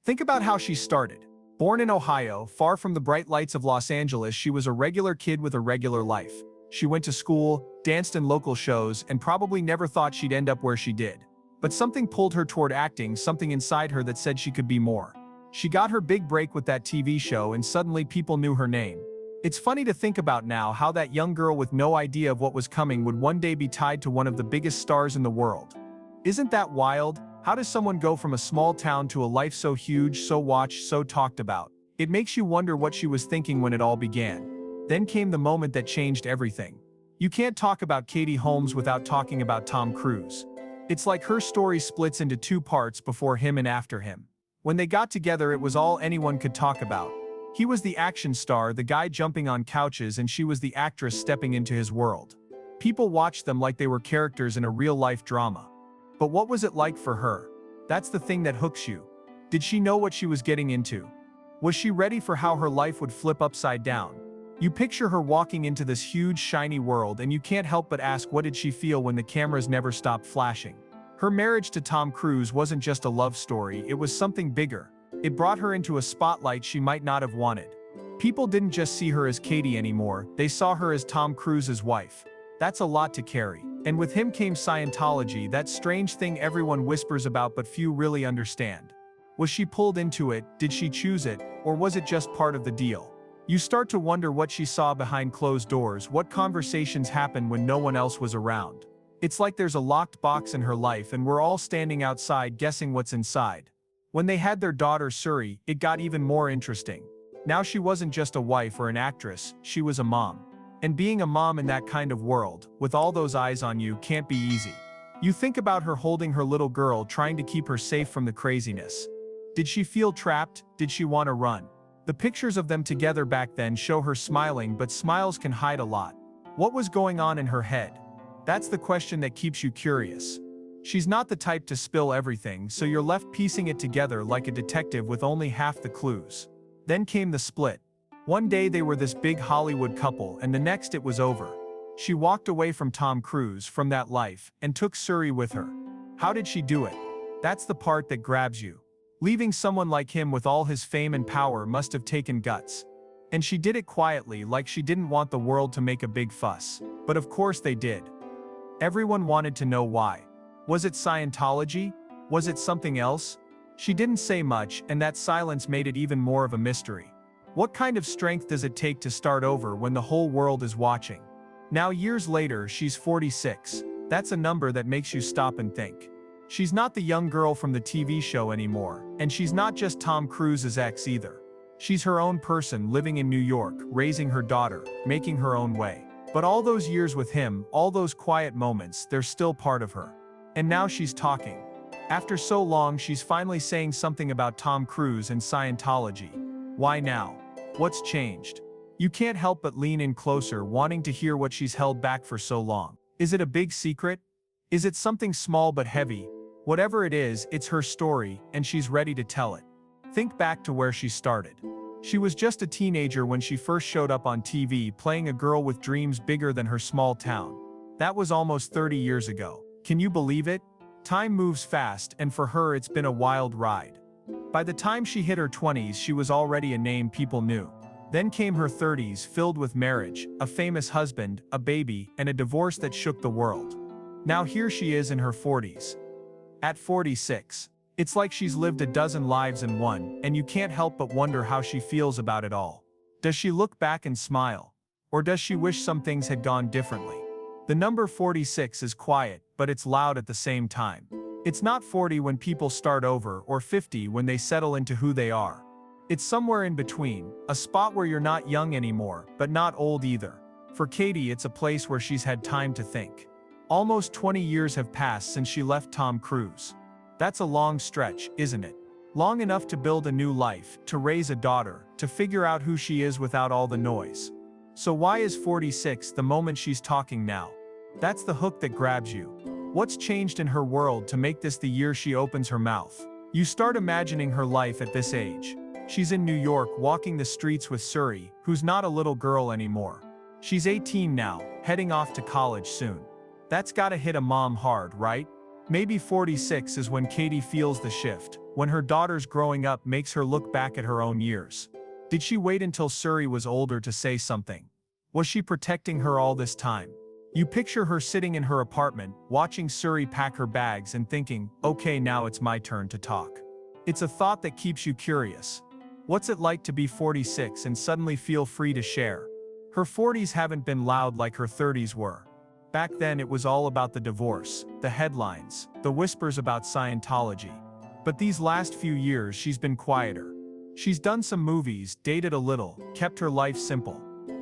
Think about how she started. Born in Ohio, far from the bright lights of Los Angeles, she was a regular kid with a regular life. She went to school, danced in local shows, and probably never thought she'd end up where she did. But something pulled her toward acting, something inside her that said she could be more. She got her big break with that TV show, and suddenly people knew her name. It's funny to think about now how that young girl with no idea of what was coming would one day be tied to one of the biggest stars in the world. Isn't that wild? How does someone go from a small town to a life so huge, so watched, so talked about? It makes you wonder what she was thinking when it all began. Then came the moment that changed everything. You can't talk about Katie Holmes without talking about Tom Cruise. It's like her story splits into two parts, before him and after him. When they got together, it was all anyone could talk about. He was the action star, the guy jumping on couches, and she was the actress stepping into his world. People watched them like they were characters in a real-life drama. But what was it like for her? That's the thing that hooks you. Did she know what she was getting into? Was she ready for how her life would flip upside down? You picture her walking into this huge, shiny world, and you can't help but ask, what did she feel when the cameras never stopped flashing? Her marriage to Tom Cruise wasn't just a love story, it was something bigger. It brought her into a spotlight she might not have wanted. People didn't just see her as Katie anymore, they saw her as Tom Cruise's wife. That's a lot to carry. And with him came Scientology, that strange thing everyone whispers about but few really understand. Was she pulled into it, did she choose it, or was it just part of the deal? You start to wonder what she saw behind closed doors, what conversations happened when no one else was around. It's like there's a locked box in her life and we're all standing outside guessing what's inside. When they had their daughter Suri, it got even more interesting. Now she wasn't just a wife or an actress, she was a mom. And being a mom in that kind of world, with all those eyes on you, can't be easy. You think about her holding her little girl, trying to keep her safe from the craziness. Did she feel trapped? Did she want to run? The pictures of them together back then show her smiling, but smiles can hide a lot. What was going on in her head? That's the question that keeps you curious. She's not the type to spill everything, so you're left piecing it together like a detective with only half the clues. Then came the split. One day they were this big Hollywood couple, and the next it was over. She walked away from Tom Cruise, from that life, and took Suri with her. How did she do it? That's the part that grabs you. Leaving someone like him with all his fame and power must have taken guts. And she did it quietly, like she didn't want the world to make a big fuss. But of course they did. Everyone wanted to know why. Was it Scientology? Was it something else? She didn't say much, and that silence made it even more of a mystery. What kind of strength does it take to start over when the whole world is watching? Now years later, she's 46. That's a number that makes you stop and think. She's not the young girl from the TV show anymore, and she's not just Tom Cruise's ex either. She's her own person, living in New York, raising her daughter, making her own way. But all those years with him, all those quiet moments, they're still part of her. And now she's talking. After so long, she's finally saying something about Tom Cruise and Scientology. Why now? What's changed? You can't help but lean in closer, wanting to hear what she's held back for so long. Is it a big secret? Is it something small but heavy? Whatever it is, it's her story, and she's ready to tell it. Think back to where she started. She was just a teenager when she first showed up on TV, playing a girl with dreams bigger than her small town. That was almost 30 years ago. Can you believe it? Time moves fast, and for her it's been a wild ride. By the time she hit her 20s, she was already a name people knew. Then came her 30s, filled with marriage, a famous husband, a baby, and a divorce that shook the world. Now here she is in her 40s. At 46. It's like she's lived a dozen lives in one, and you can't help but wonder how she feels about it all. Does she look back and smile? Or does she wish some things had gone differently? The number 46 is quiet, but it's loud at the same time. It's not 40 when people start over, or 50 when they settle into who they are. It's somewhere in between, a spot where you're not young anymore, but not old either. For Katie, it's a place where she's had time to think. Almost 20 years have passed since she left Tom Cruise. That's a long stretch, isn't it? Long enough to build a new life, to raise a daughter, to figure out who she is without all the noise. So why is 46 the moment she's talking now? That's the hook that grabs you. What's changed in her world to make this the year she opens her mouth? You start imagining her life at this age. She's in New York, walking the streets with Suri, who's not a little girl anymore. She's 18 now, heading off to college soon. That's gotta hit a mom hard, right? Maybe 46 is when Katie feels the shift, when her daughter's growing up makes her look back at her own years? Did she wait until Suri was older to say something? Was she protecting her all this time? You picture her sitting in her apartment, watching Suri pack her bags and thinking, okay, now it's my turn to talk. It's a thought that keeps you curious. What's it like to be 46 and suddenly feel free to share? Her 40s haven't been loud like her 30s were. Back then it was all about the divorce, the headlines, the whispers about Scientology. But these last few years she's been quieter. She's done some movies, dated a little, kept her life simple.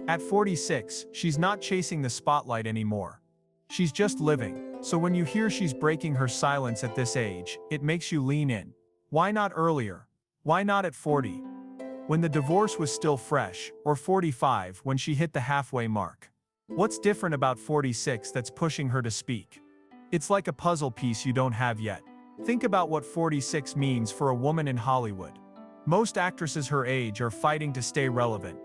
At 46, she's not chasing the spotlight anymore. She's just living, so when you hear she's breaking her silence at this age, it makes you lean in. Why not earlier? Why not at 40? When the divorce was still fresh, or 45 when she hit the halfway mark. What's different about 46 that's pushing her to speak? It's like a puzzle piece you don't have yet. Think about what 46 means for a woman in Hollywood. Most actresses her age are fighting to stay relevant,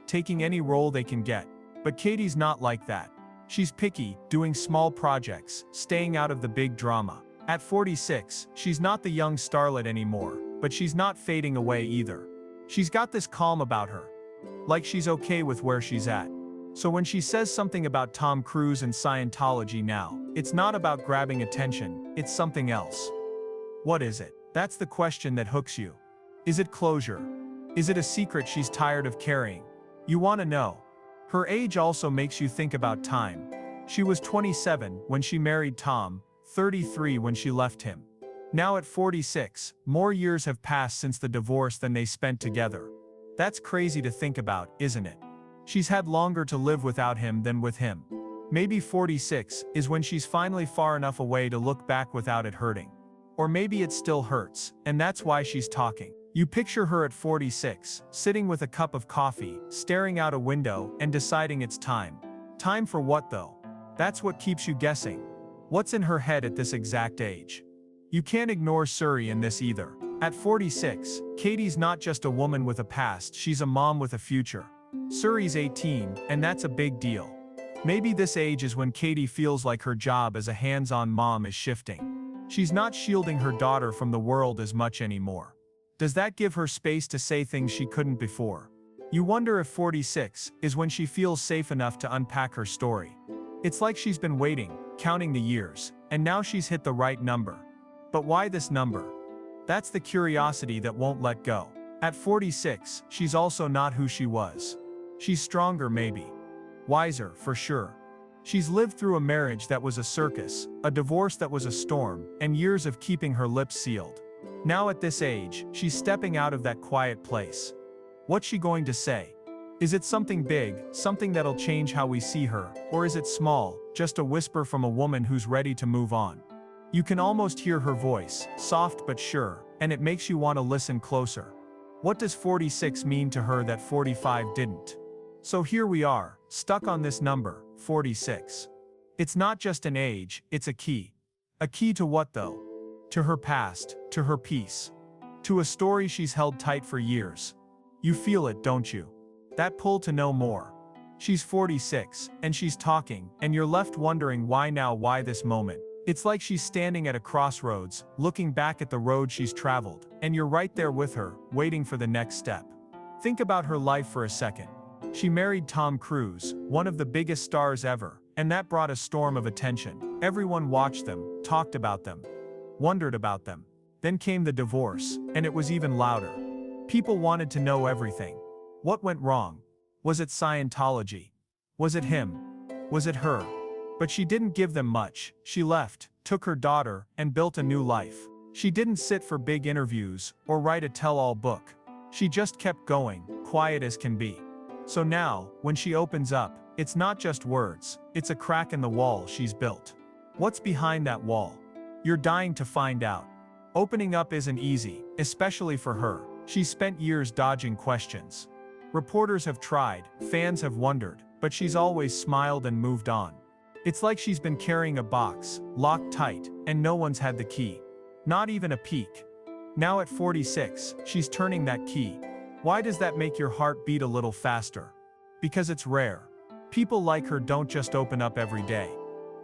taking any role they can get. But Katie's not like that. She's picky, doing small projects, staying out of the big drama. At 46, she's not the young starlet anymore, but she's not fading away either. She's got this calm about her. Like she's okay with where she's at. So when she says something about Tom Cruise and Scientology now, it's not about grabbing attention, it's something else. What is it? That's the question that hooks you. Is it closure? Is it a secret she's tired of carrying? You want to know. Her age also makes you think about time. She was 27 when she married Tom, 33 when she left him. Now at 46, more years have passed since the divorce than they spent together. That's crazy to think about, isn't it? She's had longer to live without him than with him. Maybe 46 is when she's finally far enough away to look back without it hurting. Or maybe it still hurts, and that's why she's talking. You picture her at 46, sitting with a cup of coffee, staring out a window, and deciding it's time. Time for what though? That's what keeps you guessing. What's in her head at this exact age? You can't ignore Suri in this either. At 46, Katie's not just a woman with a past, she's a mom with a future. Suri's 18, and that's a big deal. Maybe this age is when Katie feels like her job as a hands-on mom is shifting. She's not shielding her daughter from the world as much anymore. Does that give her space to say things she couldn't before? You wonder if 46 is when she feels safe enough to unpack her story. It's like she's been waiting, counting the years, and now she's hit the right number. But why this number? That's the curiosity that won't let go. At 46, she's also not who she was. She's stronger maybe. Wiser, for sure. She's lived through a marriage that was a circus, a divorce that was a storm, and years of keeping her lips sealed. Now at this age, she's stepping out of that quiet place. What's she going to say? Is it something big, something that'll change how we see her, or is it small, just a whisper from a woman who's ready to move on? You can almost hear her voice, soft but sure, and it makes you want to listen closer. What does 46 mean to her that 45 didn't? So here we are, stuck on this number, 46. It's not just an age, it's a key. A key to what though? To her past, to her peace. To a story she's held tight for years. You feel it, don't you? That pull to know more. She's 46, and she's talking, and you're left wondering why now, why this moment? It's like she's standing at a crossroads, looking back at the road she's traveled, and you're right there with her, waiting for the next step. Think about her life for a second. She married Tom Cruise, one of the biggest stars ever, and that brought a storm of attention. Everyone watched them, talked about them, wondered about them. Then came the divorce, and it was even louder. People wanted to know everything. What went wrong? Was it Scientology? Was it him? Was it her? But she didn't give them much. She left, took her daughter, and built a new life. She didn't sit for big interviews, or write a tell-all book. She just kept going, quiet as can be. So now, when she opens up, it's not just words, it's a crack in the wall she's built. What's behind that wall? You're dying to find out. Opening up isn't easy, especially for her. She's spent years dodging questions. Reporters have tried, fans have wondered, but she's always smiled and moved on. It's like she's been carrying a box, locked tight, and no one's had the key. Not even a peek. Now at 46, she's turning that key. Why does that make your heart beat a little faster? Because it's rare. People like her don't just open up every day.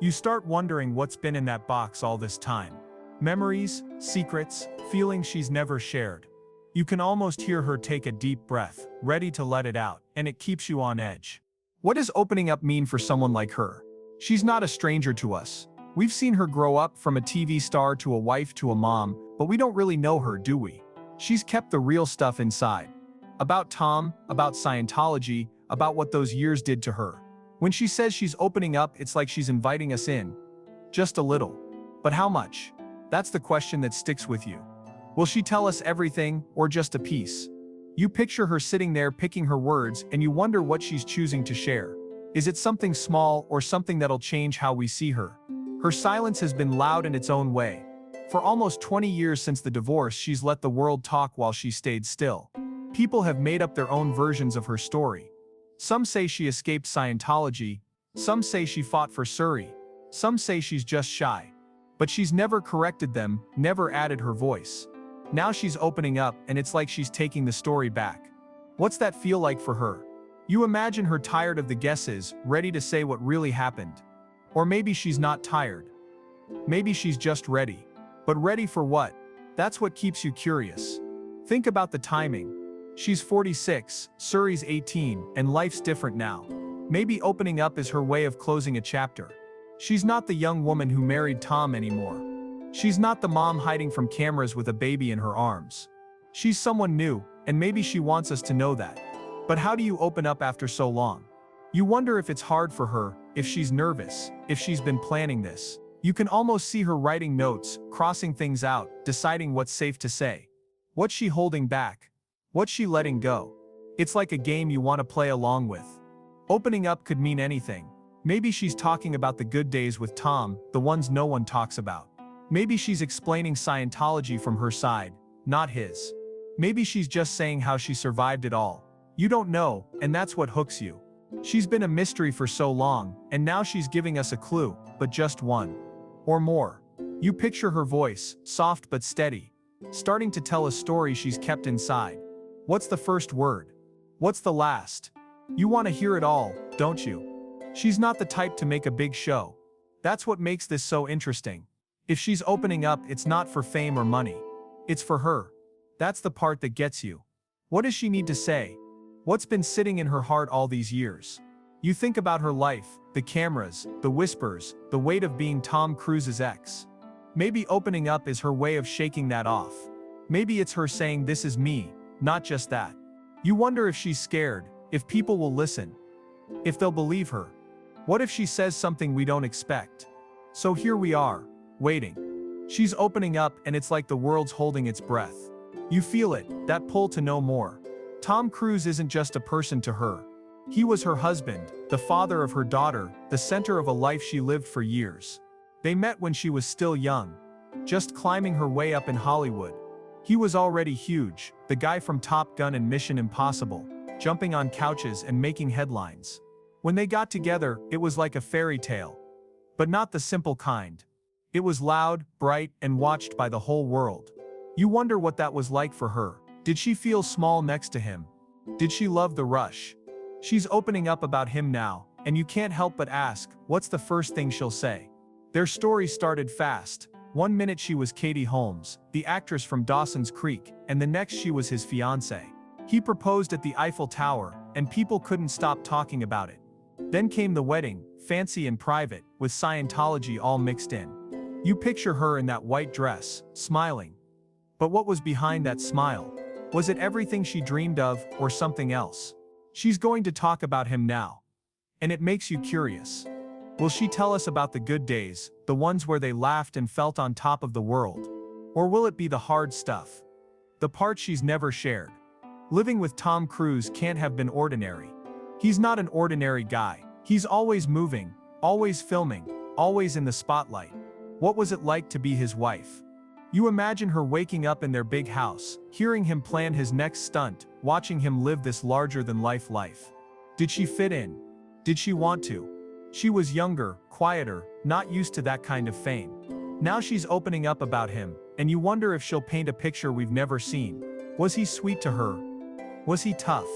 You start wondering what's been in that box all this time. Memories, secrets, feelings she's never shared. You can almost hear her take a deep breath, ready to let it out, and it keeps you on edge. What does opening up mean for someone like her? She's not a stranger to us. We've seen her grow up from a TV star to a wife to a mom, but we don't really know her, do we? She's kept the real stuff inside. About Tom, about Scientology, about what those years did to her. When she says she's opening up, it's like she's inviting us in. Just a little. But how much? That's the question that sticks with you. Will she tell us everything, or just a piece? You picture her sitting there picking her words, and you wonder what she's choosing to share. Is it something small, or something that'll change how we see her? Her silence has been loud in its own way. For almost 20 years since the divorce, she's let the world talk while she stayed still. People have made up their own versions of her story. Some say she escaped Scientology, some say she fought for Surrey, some say she's just shy. But she's never corrected them, never added her voice. Now she's opening up, and it's like she's taking the story back. What's that feel like for her? You imagine her tired of the guesses, ready to say what really happened. Or maybe she's not tired. Maybe she's just ready. But ready for what? That's what keeps you curious. Think about the timing. She's 46, Surrey's 18, and life's different now. Maybe opening up is her way of closing a chapter. She's not the young woman who married Tom anymore. She's not the mom hiding from cameras with a baby in her arms. She's someone new, and maybe she wants us to know that. But how do you open up after so long? You wonder if it's hard for her, if she's nervous, if she's been planning this. You can almost see her writing notes, crossing things out, deciding what's safe to say. What's she holding back? What's she letting go? It's like a game you want to play along with. Opening up could mean anything. Maybe she's talking about the good days with Tom, the ones no one talks about. Maybe she's explaining Scientology from her side, not his. Maybe she's just saying how she survived it all. You don't know, and that's what hooks you. She's been a mystery for so long, and now she's giving us a clue, but just one. Or more. You picture her voice, soft but steady, starting to tell a story she's kept inside. What's the first word? What's the last? You want to hear it all, don't you? She's not the type to make a big show. That's what makes this so interesting. If she's opening up, it's not for fame or money. It's for her. That's the part that gets you. What does she need to say? What's been sitting in her heart all these years? You think about her life, the cameras, the whispers, the weight of being Tom Cruise's ex. Maybe opening up is her way of shaking that off. Maybe it's her saying, "This is me, not just that." You wonder if she's scared, if people will listen, if they'll believe her. What if she says something we don't expect? So here we are, waiting. She's opening up, and it's like the world's holding its breath. You feel it, that pull to know more. Tom Cruise isn't just a person to her. He was her husband, the father of her daughter, the center of a life she lived for years. They met when she was still young, just climbing her way up in Hollywood. He was already huge, the guy from Top Gun and Mission Impossible, jumping on couches and making headlines. When they got together, it was like a fairy tale. But not the simple kind. It was loud, bright, and watched by the whole world. You wonder what that was like for her. Did she feel small next to him? Did she love the rush? She's opening up about him now, and you can't help but ask, what's the first thing she'll say? Their story started fast. One minute she was Katie Holmes, the actress from Dawson's Creek, and the next she was his fiancée. He proposed at the Eiffel Tower, and people couldn't stop talking about it. Then came the wedding, fancy and private, with Scientology all mixed in. You picture her in that white dress, smiling. But what was behind that smile? Was it everything she dreamed of, or something else? She's going to talk about him now. And it makes you curious. Will she tell us about the good days, the ones where they laughed and felt on top of the world? Or will it be the hard stuff? The part she's never shared. Living with Tom Cruise can't have been ordinary. He's not an ordinary guy. He's always moving, always filming, always in the spotlight. What was it like to be his wife? You imagine her waking up in their big house, hearing him plan his next stunt, watching him live this larger-than-life life. Did she fit in? Did she want to? She was younger, quieter, not used to that kind of fame. Now she's opening up about him, and you wonder if she'll paint a picture we've never seen. Was he sweet to her? Was he tough?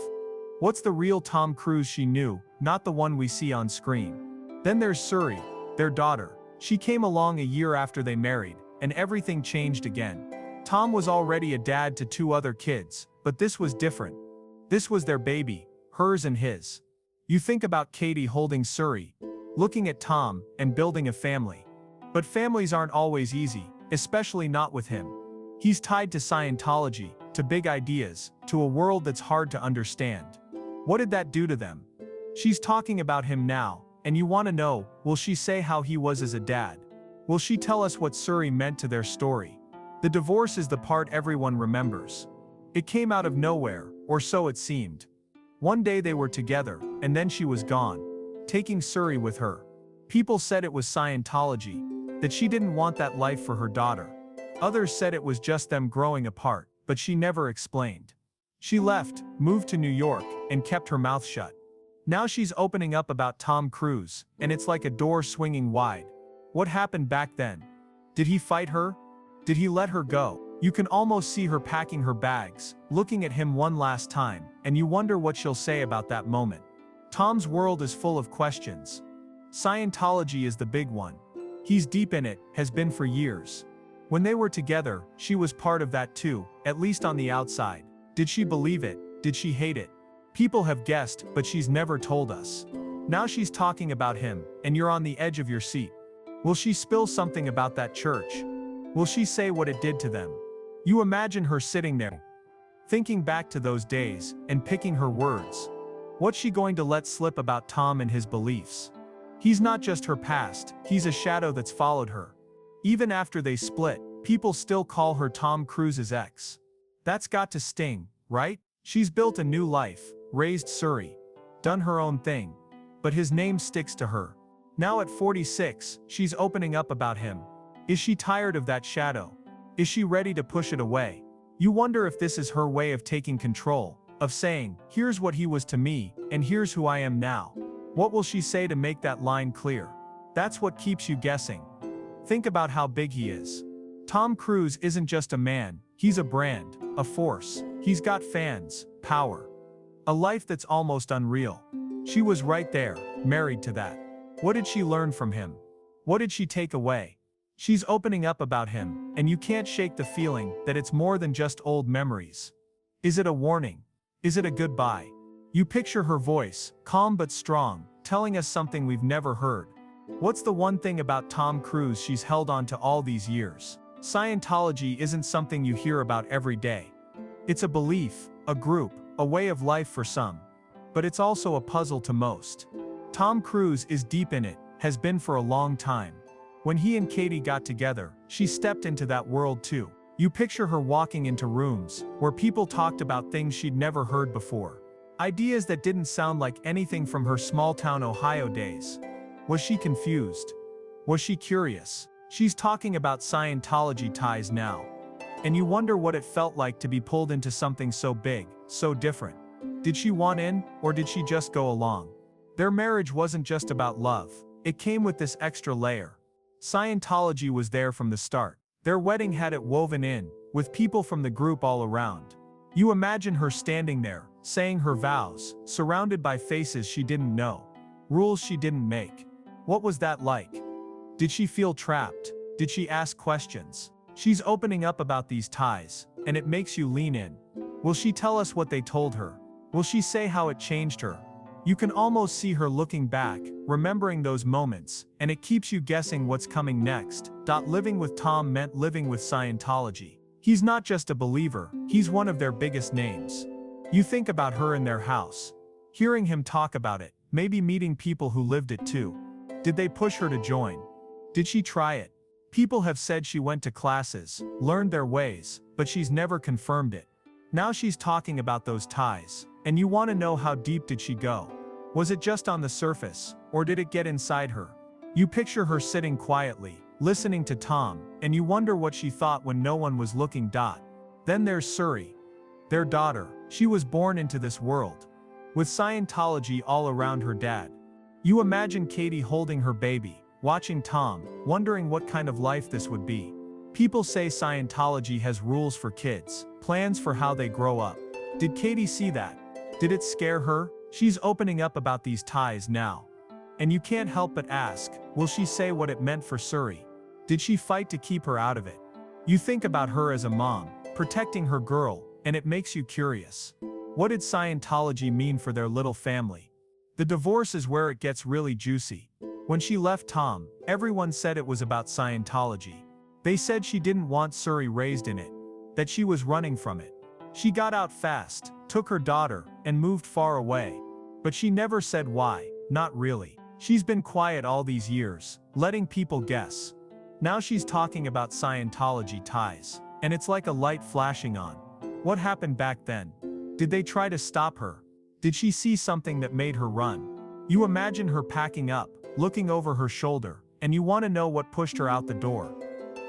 What's the real Tom Cruise she knew, not the one we see on screen? Then there's Surrey, their daughter. She came along a year after they married, and everything changed again. Tom was already a dad to 2 other kids, but this was different. This was their baby, hers and his. You think about Katie holding Suri, looking at Tom, and building a family. But families aren't always easy, especially not with him. He's tied to Scientology, to big ideas, to a world that's hard to understand. What did that do to them? She's talking about him now, and you want to know, will she say how he was as a dad? Will she tell us what Suri meant to their story? The divorce is the part everyone remembers. It came out of nowhere, or so it seemed. One day they were together, and then she was gone, taking Suri with her. People said it was Scientology, that she didn't want that life for her daughter. Others said it was just them growing apart, but she never explained. She left, moved to New York, and kept her mouth shut. Now she's opening up about Tom Cruise, and it's like a door swinging wide. What happened back then? Did he fight her? Did he let her go? You can almost see her packing her bags, looking at him one last time, and you wonder what she'll say about that moment. Tom's world is full of questions. Scientology is the big one. He's deep in it, has been for years. When they were together, she was part of that too, at least on the outside. Did she believe it? Did she hate it? People have guessed, but she's never told us. Now she's talking about him, and you're on the edge of your seat. Will she spill something about that church? Will she say what it did to them? You imagine her sitting there, thinking back to those days, and picking her words. What's she going to let slip about Tom and his beliefs? He's not just her past, he's a shadow that's followed her. Even after they split, people still call her Tom Cruise's ex. That's got to sting, right? She's built a new life, raised Suri, done her own thing. But his name sticks to her. Now at 46, she's opening up about him. Is she tired of that shadow? Is she ready to push it away? You wonder if this is her way of taking control, of saying, here's what he was to me, and here's who I am now. What will she say to make that line clear? That's what keeps you guessing. Think about how big he is. Tom Cruise isn't just a man, he's a brand, a force. He's got fans, power. A life that's almost unreal. She was right there, married to that. What did she learn from him? What did she take away? She's opening up about him, and you can't shake the feeling that it's more than just old memories. Is it a warning? Is it a goodbye? You picture her voice, calm but strong, telling us something we've never heard. What's the one thing about Tom Cruise she's held on to all these years? Scientology isn't something you hear about every day. It's a belief, a group, a way of life for some. But it's also a puzzle to most. Tom Cruise is deep in it, has been for a long time. When he and Katie got together, she stepped into that world too. You picture her walking into rooms where people talked about things she'd never heard before. Ideas that didn't sound like anything from her small-town Ohio days. Was she confused? Was she curious? She's talking about Scientology ties now. And you wonder what it felt like to be pulled into something so big, so different. Did she want in, or did she just go along? Their marriage wasn't just about love. It came with this extra layer. Scientology was there from the start. Their wedding had it woven in, with people from the group all around. You imagine her standing there, saying her vows, surrounded by faces she didn't know, rules she didn't make. What was that like? Did she feel trapped? Did she ask questions? She's opening up about these ties, and it makes you lean in. Will she tell us what they told her? Will she say how it changed her? You can almost see her looking back, remembering those moments, and it keeps you guessing what's coming next. Living with Tom meant living with Scientology. He's not just a believer, he's one of their biggest names. You think about her in their house, hearing him talk about it, maybe meeting people who lived it too. Did they push her to join? Did she try it? People have said she went to classes, learned their ways, but she's never confirmed it. Now she's talking about those ties, and you want to know how deep did she go? Was it just on the surface, or did it get inside her? You picture her sitting quietly, listening to Tom, and you wonder what she thought when no one was looking. Then there's Suri, their daughter. She was born into this world, with Scientology all around her dad. You imagine Katie holding her baby, watching Tom, wondering what kind of life this would be. People say Scientology has rules for kids, plans for how they grow up. Did Katie see that? Did it scare her? She's opening up about these ties now. And you can't help but ask, will she say what it meant for Suri? Did she fight to keep her out of it? You think about her as a mom, protecting her girl, and it makes you curious. What did Scientology mean for their little family? The divorce is where it gets really juicy. When she left Tom, everyone said it was about Scientology. They said she didn't want Suri raised in it, that she was running from it. She got out fast, took her daughter, and moved far away. But she never said why, not really. She's been quiet all these years, letting people guess. Now she's talking about Scientology ties, and it's like a light flashing on. What happened back then? Did they try to stop her? Did she see something that made her run? You imagine her packing up, looking over her shoulder, and you want to know what pushed her out the door.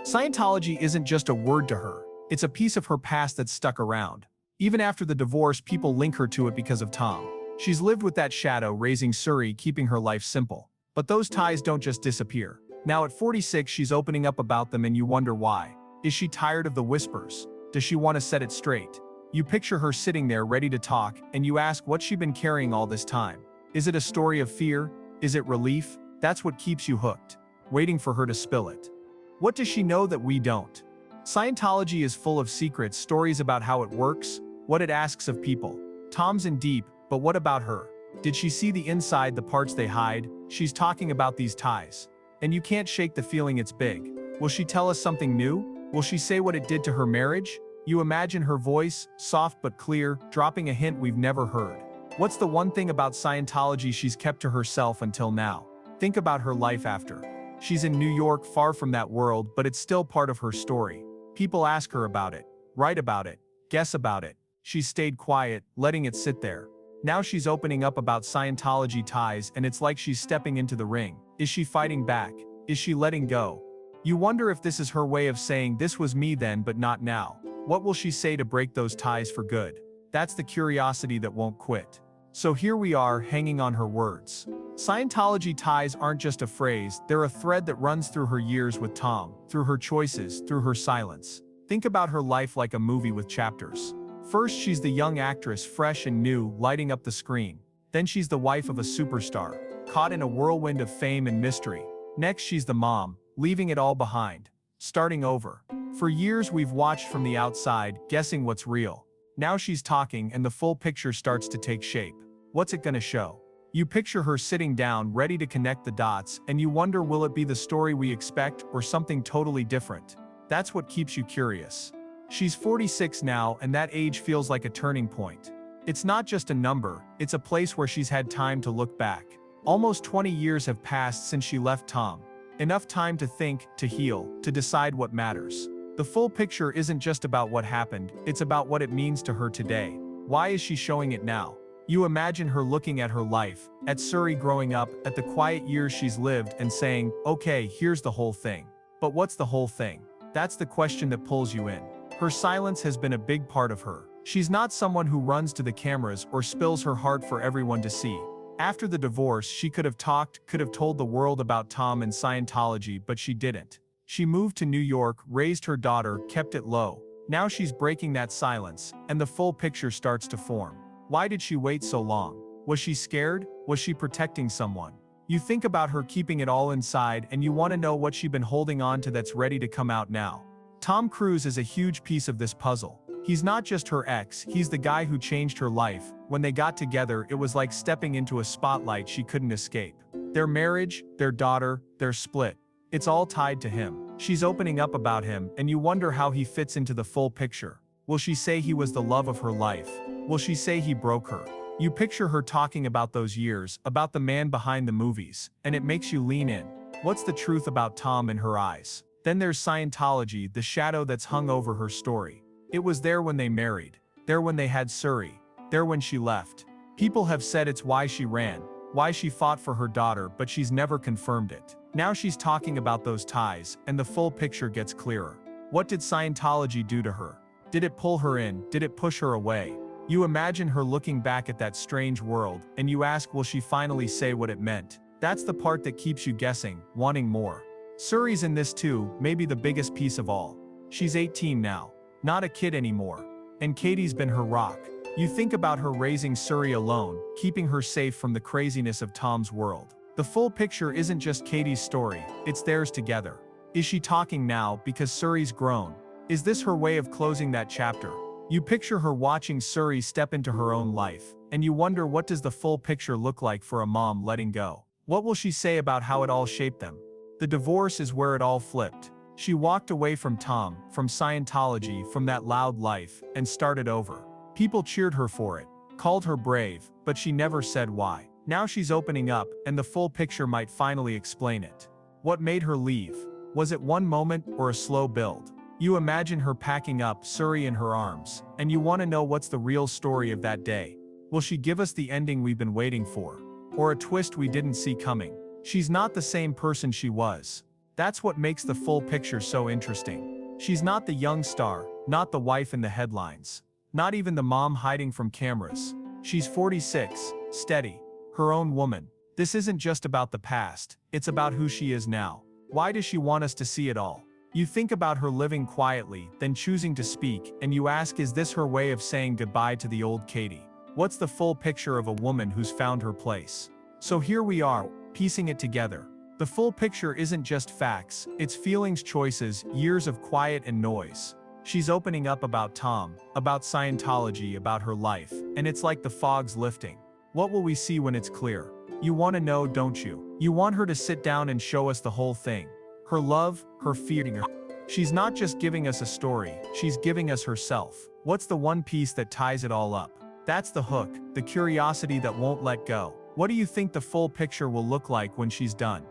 Scientology isn't just a word to her, it's a piece of her past that's stuck around. Even after the divorce, people link her to it because of Tom. She's lived with that shadow, raising Suri, keeping her life simple. But those ties don't just disappear. Now at 46, she's opening up about them and you wonder why. Is she tired of the whispers? Does she want to set it straight? You picture her sitting there ready to talk, and you ask what's she been carrying all this time. Is it a story of fear? Is it relief? That's what keeps you hooked, waiting for her to spill it. What does she know that we don't? Scientology is full of secrets, stories about how it works, what it asks of people. Tom's in deep, but what about her? Did she see the inside, the parts they hide? She's talking about these ties. And you can't shake the feeling it's big. Will she tell us something new? Will she say what it did to her marriage? You imagine her voice, soft but clear, dropping a hint we've never heard. What's the one thing about Scientology she's kept to herself until now? Think about her life after. She's in New York, far from that world, but it's still part of her story. People ask her about it, write about it, guess about it. She's stayed quiet, letting it sit there. Now she's opening up about Scientology ties, and it's like she's stepping into the ring. Is she fighting back? Is she letting go? You wonder if this is her way of saying, this was me then but not now. What will she say to break those ties for good? That's the curiosity that won't quit. So here we are, hanging on her words. Scientology ties aren't just a phrase, they're a thread that runs through her years with Tom, through her choices, through her silence. Think about her life like a movie with chapters. First, she's the young actress, fresh and new, lighting up the screen. Then she's the wife of a superstar, caught in a whirlwind of fame and mystery. Next, she's the mom, leaving it all behind, starting over. For years we've watched from the outside, guessing what's real. Now she's talking and the full picture starts to take shape. What's it gonna show? You picture her sitting down, ready to connect the dots, and you wonder, will it be the story we expect or something totally different? That's what keeps you curious. She's 46 now, and that age feels like a turning point. It's not just a number, it's a place where she's had time to look back. Almost 20 years have passed since she left Tom. Enough time to think, to heal, to decide what matters. The full picture isn't just about what happened, it's about what it means to her today. Why is she showing it now? You imagine her looking at her life, at Suri growing up, at the quiet years she's lived, and saying, okay, here's the whole thing. But what's the whole thing? That's the question that pulls you in. Her silence has been a big part of her. She's not someone who runs to the cameras or spills her heart for everyone to see. After the divorce, she could have talked, could have told the world about Tom and Scientology, but she didn't. She moved to New York, raised her daughter, kept it low. Now she's breaking that silence, and the full picture starts to form. Why did she wait so long? Was she scared? Was she protecting someone? You think about her keeping it all inside, and you want to know what she's been holding on to that's ready to come out now. Tom Cruise is a huge piece of this puzzle. He's not just her ex, he's the guy who changed her life. When they got together, it was like stepping into a spotlight she couldn't escape. Their marriage, their daughter, their split. It's all tied to him. She's opening up about him, and you wonder how he fits into the full picture. Will she say he was the love of her life? Will she say he broke her? You picture her talking about those years, about the man behind the movies, and it makes you lean in. What's the truth about Tom in her eyes? Then there's Scientology, the shadow that's hung over her story. It was there when they married, there when they had Suri, there when she left. People have said it's why she ran, why she fought for her daughter, but she's never confirmed it. Now she's talking about those ties, and the full picture gets clearer. What did Scientology do to her? Did it pull her in? Did it push her away? You imagine her looking back at that strange world, and you ask, will she finally say what it meant? That's the part that keeps you guessing, wanting more. Suri's in this too, maybe the biggest piece of all. She's 18 now, not a kid anymore. And Katie's been her rock. You think about her raising Suri alone, keeping her safe from the craziness of Tom's world. The full picture isn't just Katie's story, it's theirs together. Is she talking now because Suri's grown? Is this her way of closing that chapter? You picture her watching Suri step into her own life, and you wonder, what does the full picture look like for a mom letting go? What will she say about how it all shaped them? The divorce is where it all flipped. She walked away from Tom, from Scientology, from that loud life, and started over. People cheered her for it, called her brave, but she never said why. Now she's opening up, and the full picture might finally explain it. What made her leave? Was it one moment or a slow build? You imagine her packing up, Suri in her arms, and you want to know what's the real story of that day. Will she give us the ending we've been waiting for? Or a twist we didn't see coming? She's not the same person she was. That's what makes the full picture so interesting. She's not the young star, not the wife in the headlines, not even the mom hiding from cameras. She's 46, steady, her own woman. This isn't just about the past, it's about who she is now. Why does she want us to see it all? You think about her living quietly, then choosing to speak, and you ask, is this her way of saying goodbye to the old Katie? What's the full picture of a woman who's found her place? So here we are, piecing it together. The full picture isn't just facts, it's feelings, choices, years of quiet and noise. She's opening up about Tom, about Scientology, about her life, and it's like the fog's lifting. What will we see when it's clear? You want to know, don't you? You want her to sit down and show us the whole thing. Her love, her fear. She's not just giving us a story, she's giving us herself. What's the one piece that ties it all up? That's the hook, the curiosity that won't let go. What do you think the full picture will look like when she's done?